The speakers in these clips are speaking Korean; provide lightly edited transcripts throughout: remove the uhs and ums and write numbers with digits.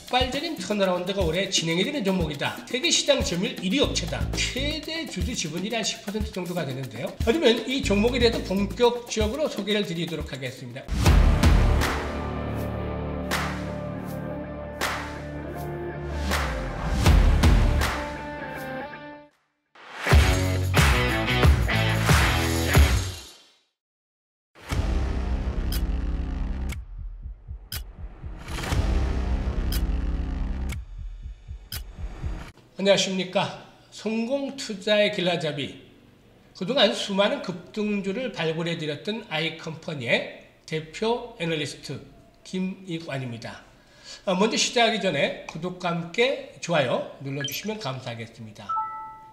폭발적인 턴어라운드가 올해 진행이 되는 종목이다. 세계 시장 점유율 1위 업체다. 최대 주주 지분율이 한 10% 정도가 되는데요. 그러면 이 종목에 대해서 본격적으로 소개를 드리도록 하겠습니다. 안녕하십니까. 성공투자의 길라잡이, 그동안 수많은 급등주를 발굴해드렸던 아이컴퍼니의 대표 애널리스트 김익완입니다. 먼저 시작하기 전에 구독과 함께 좋아요 눌러주시면 감사하겠습니다.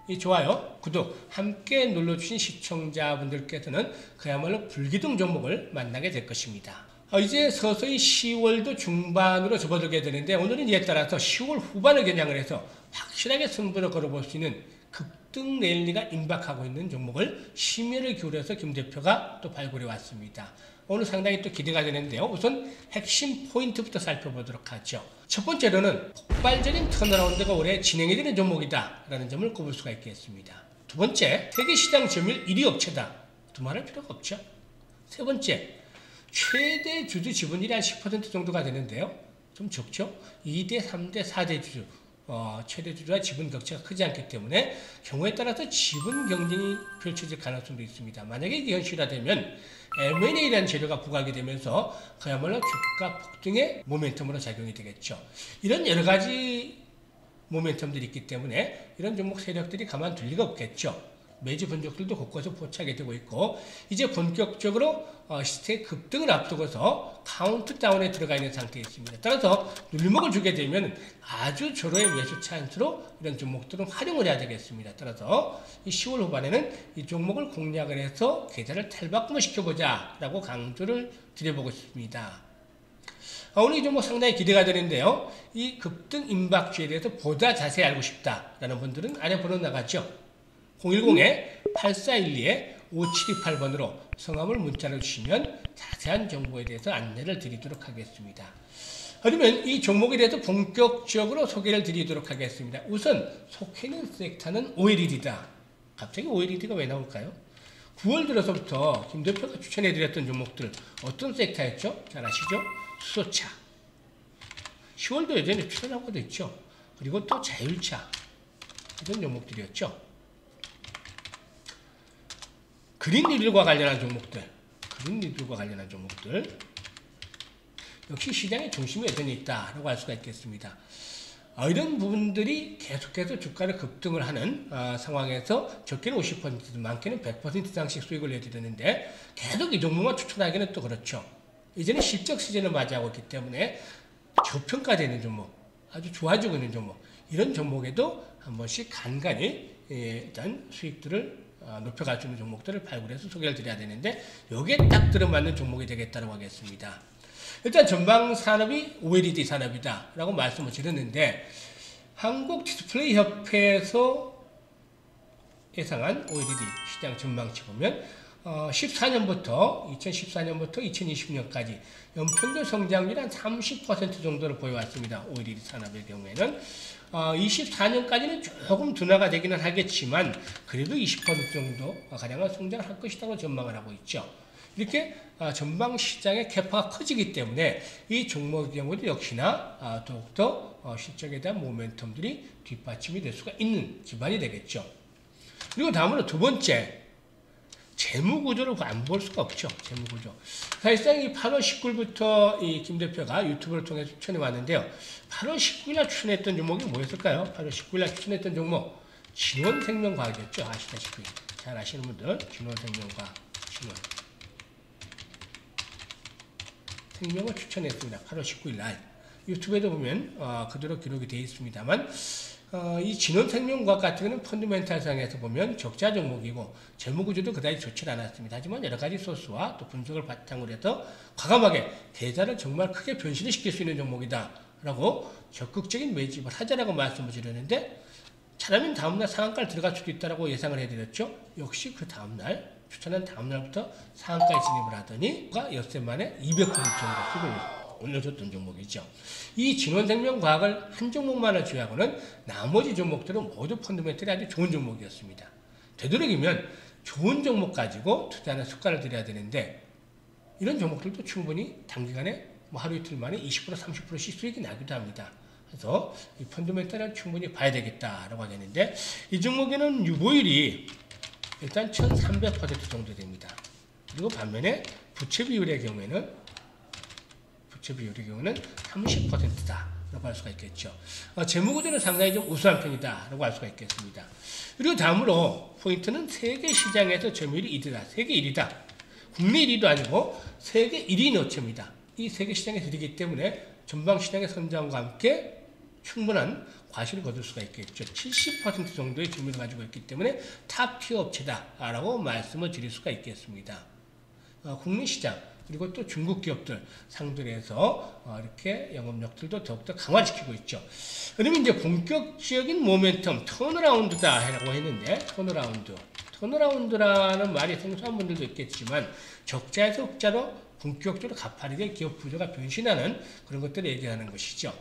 이 좋아요, 구독 함께 눌러주신 시청자분들께서는 그야말로 불기둥 종목을 만나게 될 것입니다. 이제 서서히 10월도 중반으로 접어들게 되는데, 오늘은 이에 따라서 10월 후반을 겨냥을 해서 확실하게 승부를 걸어볼 수 있는 급등 랠리가 임박하고 있는 종목을 심혈을 기울여서 김 대표가 또 발굴해 왔습니다. 오늘 상당히 또 기대가 되는데요. 우선 핵심 포인트부터 살펴보도록 하죠. 첫 번째로는 폭발적인 턴어라운드가 올해 진행이 되는 종목이다 라는 점을 꼽을 수가 있겠습니다. 두 번째, 세계시장 점유율 1위 업체다. 두말할 필요가 없죠. 세 번째, 최대 주주 지분율이 한 10% 정도가 되는데요. 좀 적죠? 2대, 3대, 4대 주주. 최대 주주와 지분 격차가 크지 않기 때문에 경우에 따라서 지분 경쟁이 펼쳐질 가능성도 있습니다. 만약에 이게 현실화되면 M&A라는 재료가 부과하게 되면서 그야말로 주가 폭등의 모멘텀으로 작용이 되겠죠. 이런 여러 가지 모멘텀들이 있기 때문에 이런 종목 세력들이 가만둘 리가 없겠죠. 매주 분석들도 곳곳에 포착이 되고 있고, 이제 본격적으로 시세 급등을 앞두고서 카운트다운에 들어가 있는 상태에 있습니다. 따라서 눌림목을 주게 되면 아주 절호의 매수 찬스로 이런 종목들은 활용을 해야 되겠습니다. 따라서 이 10월 후반에는 이 종목을 공략을 해서 계좌를 탈바꿈을 시켜보자 라고 강조를 드려보고 있습니다. 오늘 이 종목 상당히 기대가 되는데요. 이 급등 임박주에 대해서 보다 자세히 알고 싶다라는 분들은 아래 번호 나가죠. 010-8412-5728번으로 성함을 문자로 주시면 자세한 정보에 대해서 안내를 드리도록 하겠습니다. 그러면 이 종목에 대해서 본격적으로 소개를 드리도록 하겠습니다. 우선 속해 있는 섹터는 OLED다. 갑자기 OLED가 왜 나올까요? 9월 들어서부터 김 대표가 추천해드렸던 종목들 어떤 섹터였죠? 잘 아시죠? 수소차. 10월도 여전히 추천하고도 있죠. 그리고 또 자율차. 이런 종목들이었죠. 그린리들과 관련한 종목들, 역시 시장의 중심에 여전히 있다라고 할 수가 있겠습니다. 이런 부분들이 계속해서 주가를 급등을 하는 상황에서 적게는 50%, 많게는 100% 이상씩 수익을 내드리는데, 계속 이 종목만 추천하기는 또 그렇죠. 이제는 실적 시즌을 맞이하고 있기 때문에 저평가되는 종목, 아주 좋아지고 있는 종목, 이런 종목에도 한 번씩 간간히 일단 수익들을 높여갈 수 있는 종목들을 발굴해서 소개를 드려야 되는데, 여기에 딱 들어맞는 종목이 되겠다고 하겠습니다. 일단 전방산업이 OLED 산업이다 라고 말씀을 드렸는데, 한국디스플레이협회에서 예상한 OLED 시장 전망치 보면 2014년부터 2020년까지 연평균 성장률 한 30% 정도를 보여왔습니다. OLED 산업의 경우에는 24년까지는 조금 둔화가 되기는 하겠지만 그래도 20% 정도 가량은 성장할 것이라고 전망을 하고 있죠. 이렇게 전방 시장의 캐파가 커지기 때문에 이 종목의 경우도 역시나 더욱더 실적에 대한 모멘텀들이 뒷받침이 될 수가 있는 기반이 되겠죠. 그리고 다음으로 두 번째, 재무구조를 안 볼 수가 없죠. 재무구조. 사실상 이 8월 19일부터 이 김 대표가 유튜브를 통해서 추천해 왔는데요. 8월 19일날 추천했던 종목이 뭐였을까요? 8월 19일날 추천했던 종목, 진원생명과학이었죠. 아시다시피. 잘 아시는 분들, 진원생명과학, 생명을 추천했습니다. 8월 19일날. 유튜브에도 보면 그대로 기록이 되어 있습니다만, 이 진원생명과학 같은 경우는 펀드멘탈상에서 보면 적자 종목이고 재무구조도 그다지 좋지 않았습니다. 하지만 여러 가지 소스와 또 분석을 바탕으로 해서 과감하게 계좌를 정말 크게 변신을 시킬 수 있는 종목이다 라고 적극적인 매집을 하자라고 말씀을 드렸는데, 잘하면 다음날 상한가를 들어갈 수도 있다고 예상을 해드렸죠. 역시 그 다음날, 추천한 다음날부터 상한가에 진입을 하더니 엿새 만에 200% 정도 수익을 올려줬던 종목이죠. 이 진원생명과학을 한 종목만을 제외하고는 나머지 종목들은 모두 펀더멘털이 아주 좋은 종목이었습니다. 되도록이면 좋은 종목 가지고 투자하는 습관을 들여야 되는데 이런 종목들도 충분히 단기간에 뭐 하루 이틀 만에 20% 30%씩 수익이 나기도 합니다. 그래서 이 펀더멘털을 충분히 봐야 되겠다라고 하겠는데 이 종목에는 유보율이 일단 1300% 정도 됩니다. 그리고 반면에 부채 비율의 경우에는 30%다 라고 할 수가 있겠죠. 재무구조는 상당히 좀 우수한 편이다 라고 할 수가 있겠습니다. 그리고 다음으로 포인트는 세계 시장에서 점유율이 1위다. 세계 1위다. 국내 1위도 아니고 세계 1위 업체입니다. 이 세계 시장에서 1위이기 때문에 전방 시장의 성장과 함께 충분한 과실을 거둘 수가 있겠죠. 70% 정도의 점유율을 가지고 있기 때문에 탑티어 업체다라고 말씀을 드릴 수가 있겠습니다. 국내 시장 그리고 또 중국 기업들 상대로 해서 이렇게 영업력들도 더욱더 강화시키고 있죠. 그러면 이제 본격적인 모멘텀 턴어라운드다라고 했는데 턴어라운드라는 말이 생소한 분들도 있겠지만 적자에서 흑자로 본격적으로 가파르게 기업 구조가 변신하는 그런 것들을 얘기하는 것이죠.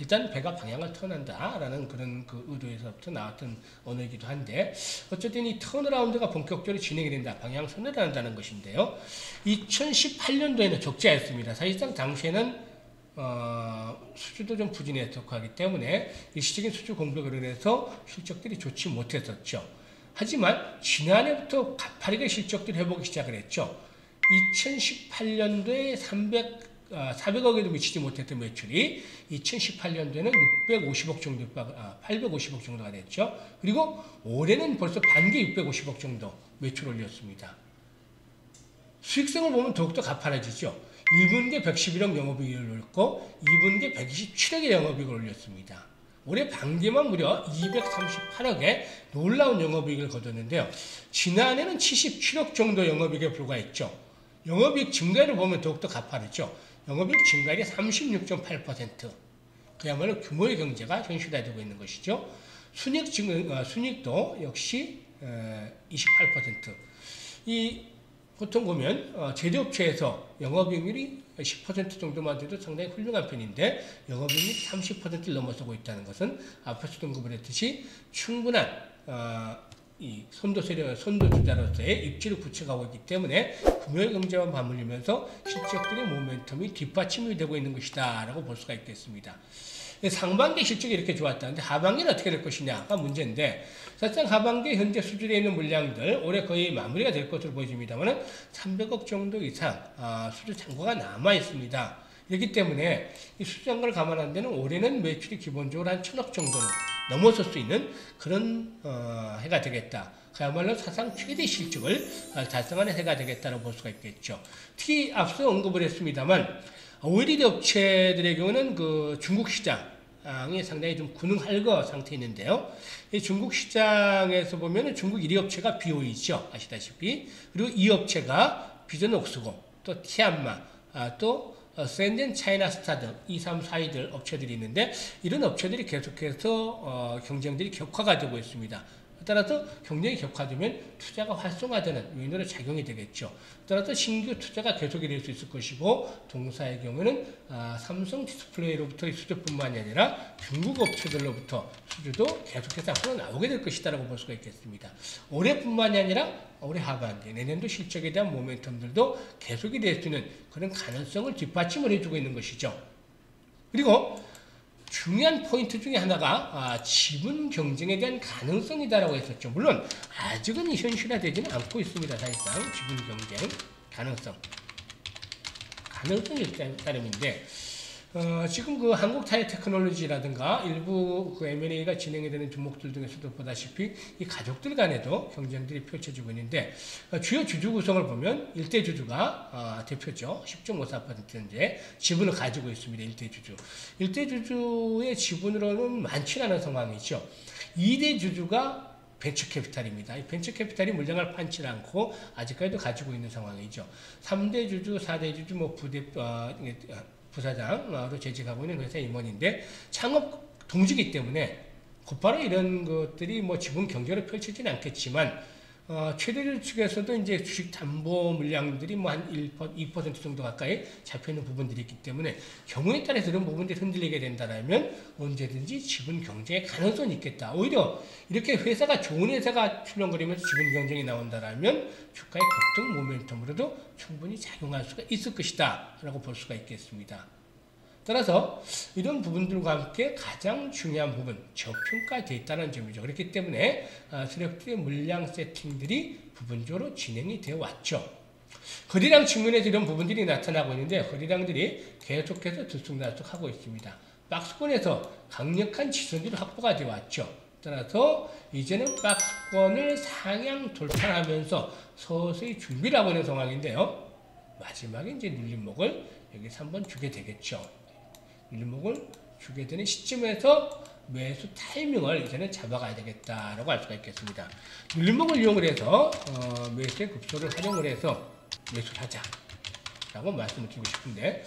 일단 배가 방향을 턴한다라는 그런 그 의도에서부터 나왔던 언어이기도 한데 어쨌든 이 턴어라운드가 본격적으로 진행이 된다. 방향선을 한다는 것인데요. 2018년도에는 적자였습니다. 사실상 당시에는 수주도 좀 부진했었고 하기 때문에 일시적인 수주 공백으로 인해서 실적들이 좋지 못했었죠. 하지만 지난해부터 가파르게 실적들을 회복이 시작을 했죠. 2018년도에 400억에도 미치지 못했던 매출이 2018년도에는 650억 정도, 850억 정도가 됐죠. 그리고 올해는 벌써 반기 650억 정도 매출 올렸습니다. 수익성을 보면 더욱더 가파라지죠. 1분기에 111억 영업이익을 올렸고 2분기에 127억의 영업이익을 올렸습니다. 올해 반기만 무려 238억의 놀라운 영업이익을 거뒀는데요. 지난해는 77억 정도 영업이익에 불과했죠. 영업이익 증가율을 보면 더욱더 가파르죠. 영업이익 증가율이 36.8%. 그야말로 규모의 경제가 현실화되고 있는 것이죠. 순이익도 역시 28%. 보통 보면 제조업체에서 영업이익률이 10% 정도만 돼도 상당히 훌륭한 편인데 영업이익률이 30%를 넘어서고 있다는 것은 앞에서도 언급했듯이 충분한 이 선도 주자로서의 입지를 구축하고 있기 때문에 금요일 경제와 맞물리면서 실적들의 모멘텀이 뒷받침이 되고 있는 것이다 라고 볼 수가 있겠습니다. 상반기 실적이 이렇게 좋았다는데 하반기는 어떻게 될 것이냐가 문제인데 사실상 하반기에 현재 수주되어 있는 물량들 올해 거의 마무리가 될 것으로 보여집니다만 300억 정도 이상 수주 잔고가 남아 있습니다. 그렇기 때문에 이 수주 잔고를 감안한 데는 올해는 매출이 기본적으로 한 1000억 정도는 넘어설 수 있는 그런 해가 되겠다. 그야말로 사상 최대 실적을 달성하는 해가 되겠다고 볼 수가 있겠죠. 특히 앞서 언급을 했습니다만 OECD 업체들의 경우는 그 중국 시장이 상당히 좀 군흥할거 상태에 있는데요. 이 중국 시장에서 보면은 중국 1위 업체가 BOE죠. 아시다시피. 그리고 이 업체가 비전옥수고 또 티안마 또 샌젠 차이나 스타 등 2, 3, 4위들 업체들이 있는데 이런 업체들이 계속해서 경쟁들이 격화가 되고 있습니다. 따라서 경쟁이 격화되면 투자가 활성화되는 요인으로 작용이 되겠죠. 따라서 신규 투자가 계속이 될 수 있을 것이고 동사의 경우는 삼성 디스플레이로부터 수주뿐만이 아니라 중국 업체들로부터 수주도 계속해서 앞으로 나오게 될 것이다라고 볼 수가 있겠습니다. 올해뿐만이 아니라 올해 하반기 내년도 실적에 대한 모멘텀들도 계속이 될 수 있는 그런 가능성을 뒷받침을 해주고 있는 것이죠. 그리고 중요한 포인트 중에 하나가 지분 경쟁에 대한 가능성이다라고 했었죠. 물론 아직은 현실화되지는 않고 있습니다. 사실상 지분 경쟁 가능성이 따름인데 지금 그 한국타이어테크놀로지라든가 일부 그 M&A가 진행이 되는 종목들 중에서도 보다시피 이 가족들 간에도 경쟁들이 펼쳐지고 있는데 주요 주주 구성을 보면 1대 주주가 대표죠. 10.54% 현재 지분을 가지고 있습니다. 1대 주주. 1대 주주의 지분으로는 많지 않은 상황이죠. 2대 주주가 벤처캐피탈입니다. 이 벤처캐피탈이 물량을 판치 않고 아직까지도 가지고 있는 상황이죠. 3대 주주, 4대 주주, 부사장으로 재직하고 있는 회사 임원인데 창업 동지이기 때문에 곧바로 이런 것들이 지분 경쟁을 펼치지는 않겠지만 최대주 측에서도 이제 주식 담보 물량들이 뭐 한 2% 정도 가까이 잡혀있는 부분들이 있기 때문에 경우에 따라서 이런 부분들이 흔들리게 된다면 언제든지 지분 경쟁의 가능성이 있겠다. 오히려 이렇게 회사가 좋은 회사가 출렁거리면서 지분 경쟁이 나온다면 주가의 급등 모멘텀으로도 충분히 작용할 수가 있을 것이다 라고 볼 수가 있겠습니다. 따라서 이런 부분들과 함께 가장 중요한 부분, 저평가되어 있다는 점이죠. 그렇기 때문에 세력들의 물량 세팅들이 부분적으로 진행이 되어 왔죠. 거래량 측면에서 이런 부분들이 나타나고 있는데 거래량들이 계속해서 들쑥날쑥하고 있습니다. 박스권에서 강력한 지선들이 확보가 되어 왔죠. 따라서 이제는 박스권을 상향 돌파하면서 서서히 준비를 하고 있는 상황인데요. 마지막에 이제 눌림목을 여기서 한번 주게 되겠죠. 눌림목을 주게 되는 시점에서 매수 타이밍을 이제는 잡아가야 되겠다라고 할 수가 있겠습니다. 눌림목을 이용을 해서 매수의 급소를 활용을 해서 매수를 하자라고 말씀을 드리고 싶은데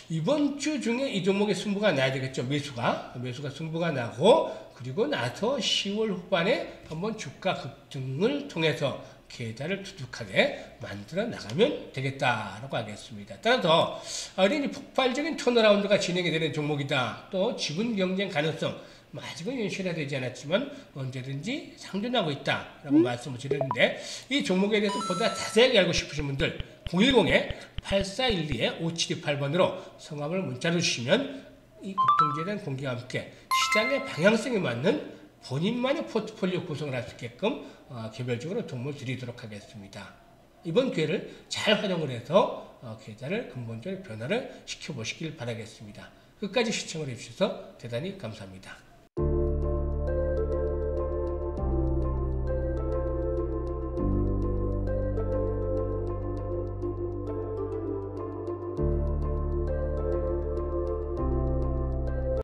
이번 주 중에 이 종목의 승부가 나야 되겠죠. 매수가 승부가 나고 그리고 나서 10월 후반에 한번 주가 급등을 통해서 계좌를 두둑하게 만들어 나가면 되겠다라고 하겠습니다. 따라서 이런 폭발적인 턴어라운드가 진행이 되는 종목이다. 또 지분 경쟁 가능성 아직은 현실화되지 않았지만 언제든지 상존하고 있다라고 말씀을 드렸는데 이 종목에 대해서 보다 자세하게 알고 싶으신 분들 010-8412-5728번으로 성함을 문자로 주시면 이 급등주에 대한 공개와 함께 시장의 방향성에 맞는 본인만의 포트폴리오 구성을 할 수 있게끔 개별적으로 도움을 드리도록 하겠습니다. 이번 기회를 잘 활용을 해서 계좌를 근본적으로 변화를 시켜보시길 바라겠습니다. 끝까지 시청을 해주셔서 대단히 감사합니다.